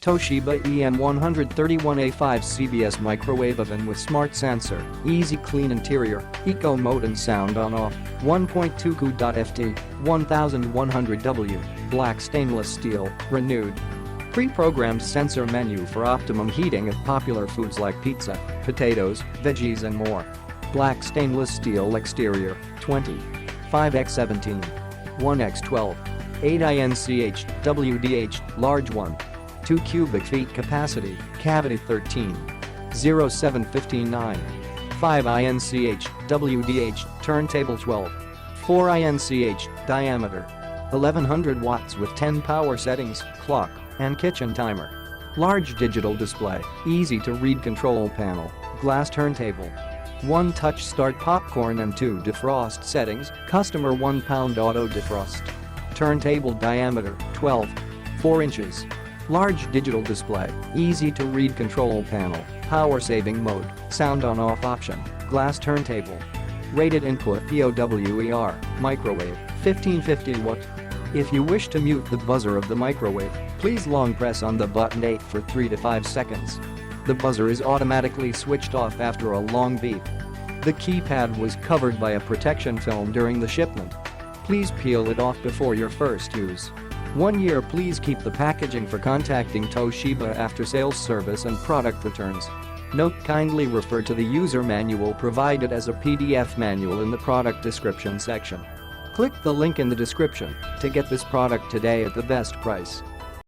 Toshiba EM131A5C-BS microwave oven with smart sensor, easy clean interior, eco mode and sound on off, 1.2 Cu.ft, 1100W, black stainless steel, renewed. Pre-programmed sensor menu for optimum heating of popular foods like pizza, potatoes, veggies and more. Black stainless steel exterior, 20. 5x17. 1x12. 8 INCH, WDH, large 1. 2 cubic feet capacity, cavity 13. 0759. 5 INCH, WDH, turntable 12. 4 INCH, diameter. 1100 watts with 10 power settings, clock, and kitchen timer. Large digital display, easy to read control panel, glass turntable. 1 touch start popcorn and 2 defrost settings, customer 1 pound auto defrost. Turntable diameter, 12. 4 inches. Large digital display, easy to read control panel, power saving mode, sound on off option, glass turntable. Rated input POWER, microwave, 1550 watt. If you wish to mute the buzzer of the microwave, please long press on the button 8 for 3 to 5 seconds. The buzzer is automatically switched off after a long beep. The keypad was covered by a protection film during the shipment. Please peel it off before your first use. 1 year. Please keep the packaging for contacting Toshiba After Sales Service and product returns. Note: kindly refer to the user manual provided as a PDF manual in the product description section. Click the link in the description to get this product today at the best price.